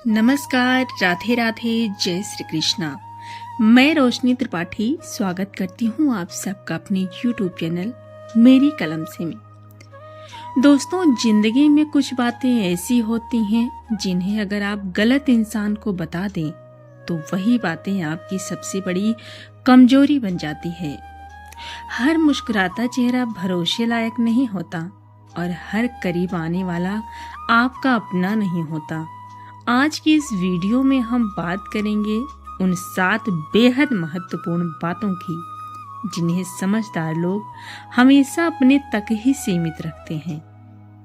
नमस्कार, राधे राधे, जय श्री कृष्णा। मैं रोशनी त्रिपाठी स्वागत करती हूँ आप सबका अपने YouTube चैनल मेरी कलम से में। दोस्तों, जिंदगी में कुछ बातें ऐसी होती हैं जिन्हें अगर आप गलत इंसान को बता दें तो वही बातें आपकी सबसे बड़ी कमजोरी बन जाती है। हर मुस्कुराता चेहरा भरोसे लायक नहीं होता और हर करीब आने वाला आपका अपना नहीं होता। आज की इस वीडियो में हम बात करेंगे उन 7 बेहद महत्वपूर्ण बातों की जिन्हें समझदार लोग हमेशा अपने तक ही सीमित रखते हैं।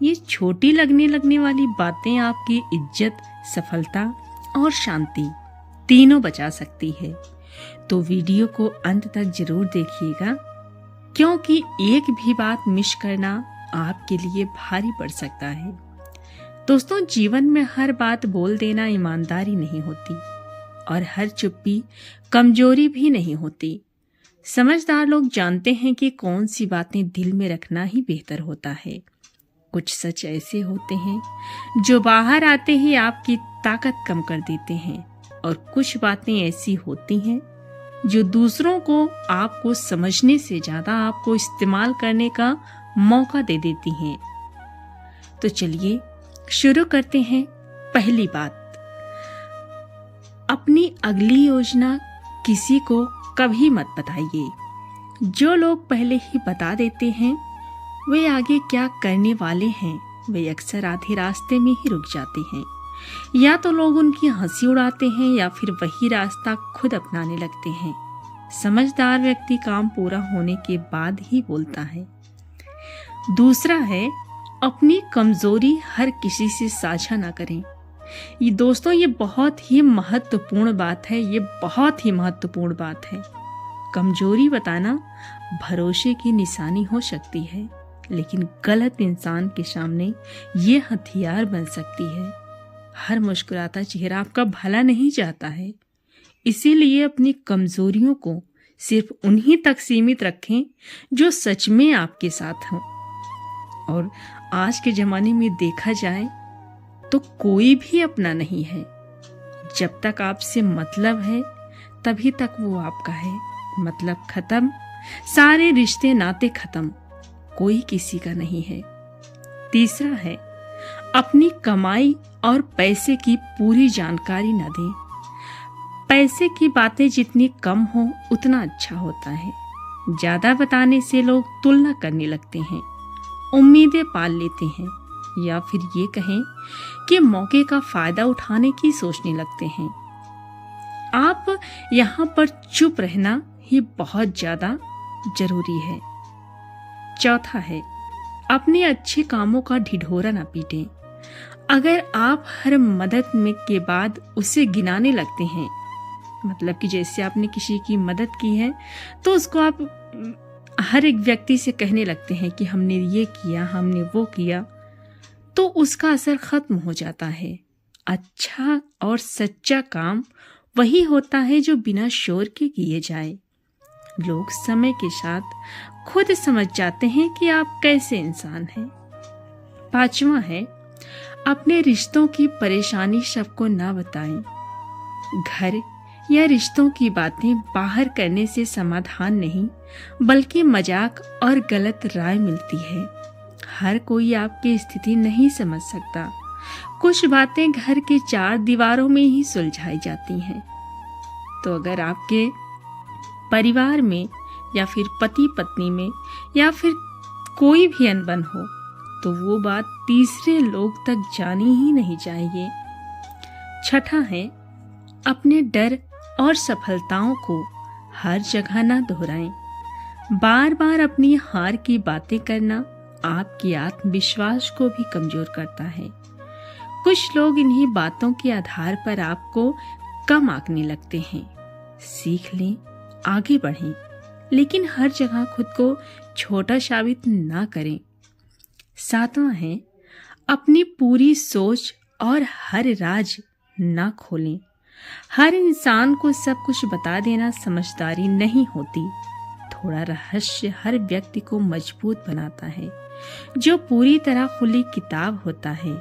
ये छोटी लगने वाली बातें आपकी इज्जत, सफलता और शांति तीनों बचा सकती है। तो वीडियो को अंत तक जरूर देखिएगा, क्योंकि एक भी बात मिस करना आपके लिए भारी पड़ सकता है। दोस्तों, जीवन में हर बात बोल देना ईमानदारी नहीं होती और हर चुप्पी कमजोरी भी नहीं होती। समझदार लोग जानते हैं कि कौन सी बातें दिल में रखना ही बेहतर होता है। कुछ सच ऐसे होते हैं जो बाहर आते ही आपकी ताकत कम कर देते हैं और कुछ बातें ऐसी होती हैं जो दूसरों को आपको समझने से ज्यादा आपको इस्तेमाल करने का मौका दे देती हैं। तो चलिए शुरू करते हैं। पहली बात, अपनी अगली योजना किसी को कभी मत बताइए। जो लोग पहले ही बता देते हैं वे आगे क्या करने वाले हैं, वे अक्सर आधे रास्ते में ही रुक जाते हैं। या तो लोग उनकी हंसी उड़ाते हैं या फिर वही रास्ता खुद अपनाने लगते हैं। समझदार व्यक्ति काम पूरा होने के बाद ही बोलता है। दूसरा है, अपनी कमजोरी हर किसी से साझा ना करें। ये दोस्तों, ये बहुत ही महत्वपूर्ण बात है। ये बहुत ही महत्वपूर्ण बात है। कमजोरी बताना भरोसे की निशानी हो सकती है, लेकिन गलत इंसान के सामने ये हथियार बन सकती है। हर मुस्कुराता चेहरा आपका भला नहीं चाहता है, इसीलिए अपनी कमजोरियों को सिर्फ उन्हीं तक सीमित रखें जो सच में आपके साथ हों। और आज के जमाने में देखा जाए तो कोई भी अपना नहीं है। जब तक आपसे मतलब है तभी तक वो आपका है। मतलब खत्म, सारे रिश्ते नाते खत्म, कोई किसी का नहीं है। तीसरा है, अपनी कमाई और पैसे की पूरी जानकारी न दें। पैसे की बातें जितनी कम हो उतना अच्छा होता है। ज्यादा बताने से लोग तुलना करने लगते हैं, उम्मीदें पाल लेते हैं या फिर ये कहें कि मौके का फायदा उठाने की सोचने लगते हैं। आप यहाँ पर चुप रहना ही बहुत ज्यादा जरूरी है। चौथा है, अपने अच्छे कामों का ढिढोरा ना पीटें। अगर आप हर मदद में के बाद उसे गिनाने लगते हैं, मतलब कि जैसे आपने किसी की मदद की है तो उसको आप हर एक व्यक्ति से कहने लगते हैं कि हमने ये किया, हमने वो किया, तो उसका असर खत्म हो जाता है। अच्छा और सच्चा काम वही होता है जो बिना शोर के किए जाए। लोग समय के साथ खुद समझ जाते हैं कि आप कैसे इंसान हैं। पांचवा है, अपने रिश्तों की परेशानी सबको ना बताएं। घर या रिश्तों की बातें बाहर करने से समाधान नहीं बल्कि मजाक और गलत राय मिलती है। हर कोई आपकी स्थिति नहीं समझ सकता। कुछ बातें घर के 4 दीवारों में ही सुलझाई जाती हैं। तो अगर आपके परिवार में या फिर पति पत्नी में या फिर कोई भी अनबन हो तो वो बात तीसरे लोग तक जानी ही नहीं चाहिए। छठा है, अपने डर और सफलताओं को हर जगह ना दोहराएं। बार बार अपनी हार की बातें करना आपके आत्मविश्वास को भी कमजोर करता है। कुछ लोग इन्हीं बातों के आधार पर आपको कम आंकने लगते हैं। सीख लें, आगे बढ़ें, लेकिन हर जगह खुद को छोटा साबित ना करें। सातवां है, अपनी पूरी सोच और हर राज ना खोलें। हर इंसान को सब कुछ बता देना समझदारी नहीं होती। थोड़ा रहस्य हर व्यक्ति को मजबूत बनाता है। जो पूरी तरह खुली किताब होता है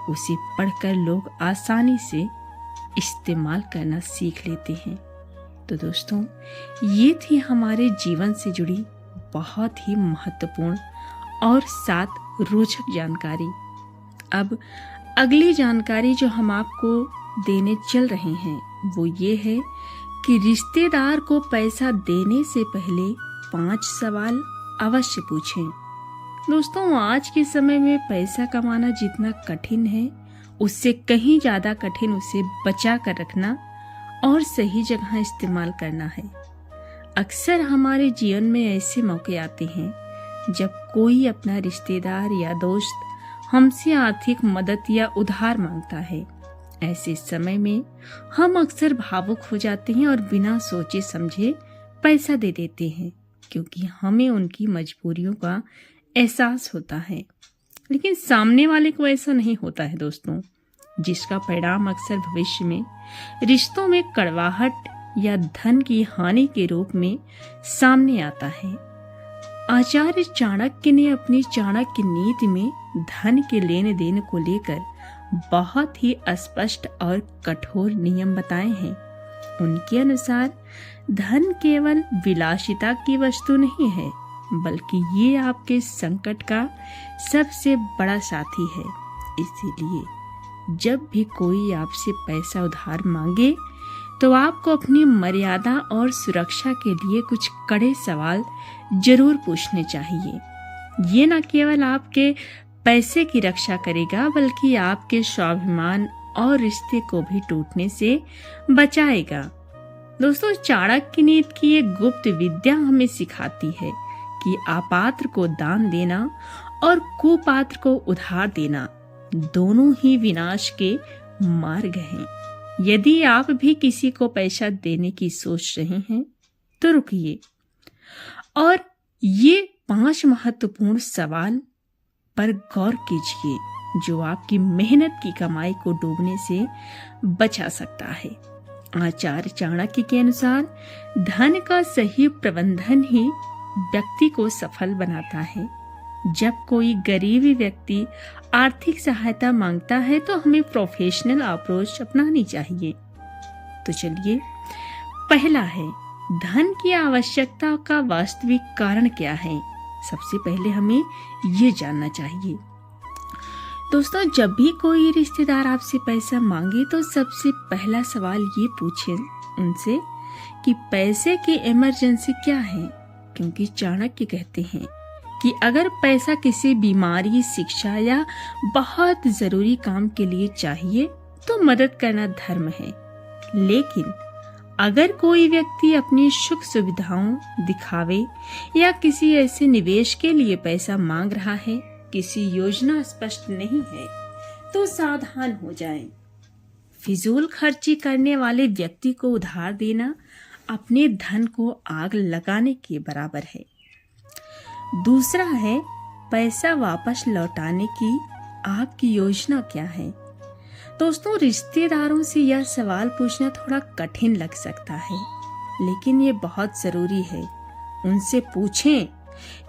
उसे पढ़कर लोग आसानी से इस्तेमाल करना सीख लेते हैं। तो दोस्तों, ये थी हमारे जीवन से जुड़ी बहुत ही महत्वपूर्ण और साथ रोचक जानकारी। अब अगली जानकारी जो हम आपको देने चल रहे हैं वो ये है कि रिश्तेदार को पैसा देने से पहले 5 सवाल अवश्य पूछें। दोस्तों, आज के समय में पैसा कमाना जितना कठिन है, उससे कहीं ज्यादा कठिन उसे बचा कर रखना और सही जगह इस्तेमाल करना है। अक्सर हमारे जीवन में ऐसे मौके आते हैं जब कोई अपना रिश्तेदार या दोस्त हमसे आर्थिक मदद या उधार मांगता है। ऐसे समय में हम अक्सर भावुक हो जाते हैं और बिना सोचे समझे पैसा दे देते हैं, क्योंकि हमें उनकी मजबूरियों का एहसास होता है। लेकिन सामने वाले को ऐसा नहीं होता है दोस्तों, जिसका परिणाम अक्सर भविष्य में रिश्तों में कड़वाहट या धन की हानि के रूप में सामने आता है। आचार्य चाणक्य ने अपनी चाणक्य नीति में धन के लेने देने को लेकर बहुत ही स्पष्ट और कठोर नियम बताए हैं। उनके अनुसार धन केवल विलासिता की वस्तु नहीं है, बल्कि ये आपके संकट का सबसे बड़ा साथी है। इसीलिए जब भी कोई आपसे पैसा उधार मांगे तो आपको अपनी मर्यादा और सुरक्षा के लिए कुछ कड़े सवाल जरूर पूछने चाहिए। ये न केवल आपके पैसे की रक्षा करेगा, बल्कि आपके स्वाभिमान और रिश्ते को भी टूटने से बचाएगा। दोस्तों, चाणक्य नीति की एक गुप्त विद्या हमें सिखाती है कि अपात्र को दान देना और कुपात्र को उधार देना दोनों ही विनाश के मार्ग हैं। यदि आप भी किसी को पैसा देने की सोच रहे हैं तो रुकिए और ये 5 महत्वपूर्ण सवाल पर गौर कीजिए, जो आपकी मेहनत की कमाई को डूबने से बचा सकता है। आचार्य चाणक्य के अनुसार धन का सही प्रबंधन ही व्यक्ति को सफल बनाता है। जब कोई गरीब व्यक्ति आर्थिक सहायता मांगता है तो हमें प्रोफेशनल अप्रोच अपनानी चाहिए। तो चलिए, पहला है धन की आवश्यकता का वास्तविक कारण क्या है। सबसे पहले हमें ये जानना चाहिए। दोस्तों, जब भी कोई रिश्तेदार आपसे पैसा मांगे तो सबसे पहला सवाल ये पूछें उनसे कि पैसे की इमरजेंसी क्या है। क्योंकि चाणक्य कहते हैं कि अगर पैसा किसी बीमारी, शिक्षा या बहुत जरूरी काम के लिए चाहिए तो मदद करना धर्म है। लेकिन अगर कोई व्यक्ति अपनी सुख सुविधाओं, दिखावे या किसी ऐसे निवेश के लिए पैसा मांग रहा है, किसी योजना स्पष्ट नहीं है, तो सावधान हो जाएं। फिजूल खर्ची करने वाले व्यक्ति को उधार देना अपने धन को आग लगाने के बराबर है। दूसरा है पैसा वापस लौटाने की आपकी योजना क्या है। दोस्तों, रिश्तेदारों से यह सवाल पूछना थोड़ा कठिन लग सकता है, लेकिन ये बहुत जरूरी है। उनसे पूछें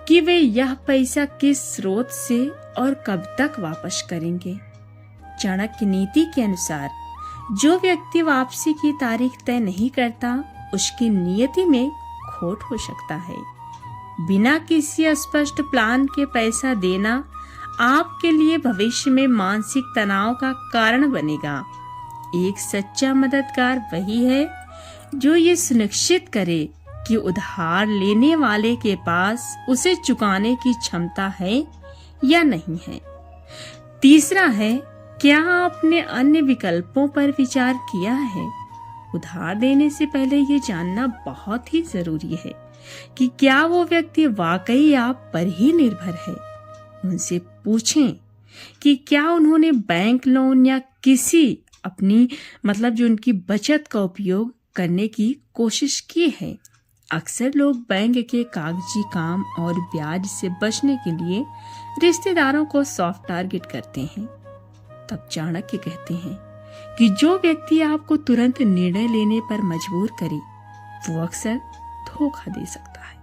कि वे यह पैसा किस स्रोत से और कब तक वापस करेंगे। चाणक्य नीति के अनुसार जो व्यक्ति वापसी की तारीख तय नहीं करता, उसकी नियति में खोट हो सकता है। बिना किसी स्पष्ट प्लान के पैसा देना आपके लिए भविष्य में मानसिक तनाव का कारण बनेगा। एक सच्चा मददगार वही है जो ये सुनिश्चित करे कि उधार लेने वाले के पास उसे चुकाने की क्षमता है या नहीं है। तीसरा है, क्या आपने अन्य विकल्पों पर विचार किया है। उधार देने से पहले ये जानना बहुत ही जरूरी है कि क्या वो व्यक्ति वाकई आप पर ही निर्भर है। उनसे पूछें कि क्या उन्होंने बैंक लोन या किसी अपनी जो उनकी बचत का उपयोग करने की कोशिश की है। अक्सर लोग बैंक के कागजी काम और ब्याज से बचने के लिए रिश्तेदारों को सॉफ्ट टारगेट करते हैं। तब चाणक्य कहते हैं कि जो व्यक्ति आपको तुरंत निर्णय लेने पर मजबूर करे, वो अक्सर धोखा दे सकता है।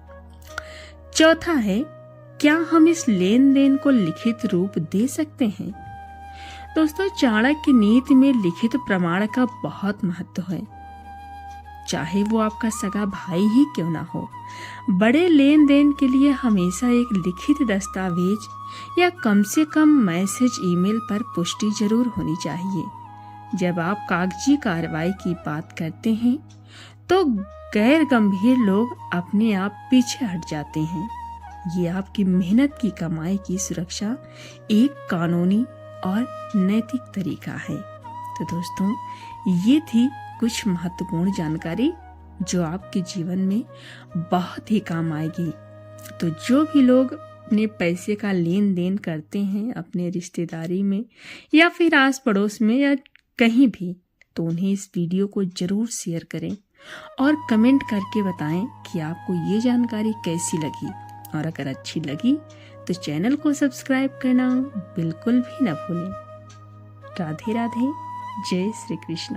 चौथा है, क्या हम इस लेन देन को लिखित रूप दे सकते हैं। दोस्तों, चाणक्य नीति में लिखित प्रमाण का बहुत महत्व है, चाहे वो आपका सगा भाई ही क्यों ना हो। बड़े लेन देन के लिए हमेशा एक लिखित दस्तावेज या कम से कम मैसेज ईमेल पर पुष्टि जरूर होनी चाहिए। जब आप कागजी कार्रवाई की बात करते हैं तो गैर गंभीर लोग अपने आप पीछे हट जाते हैं। ये आपकी मेहनत की कमाई की सुरक्षा एक कानूनी और नैतिक तरीका है। तो दोस्तों, ये थी कुछ महत्वपूर्ण जानकारी जो आपके जीवन में बहुत ही काम आएगी। तो जो भी लोग अपने पैसे का लेन देन करते हैं अपने रिश्तेदारी में या फिर आस पड़ोस में या कहीं भी, तो उन्हें इस वीडियो को जरूर शेयर करें और कमेंट करके बताएं कि आपको ये जानकारी कैसी लगी। और अगर अच्छी लगी तो चैनल को सब्सक्राइब करना बिल्कुल भी ना भूलें। राधे राधे, जय श्री कृष्ण।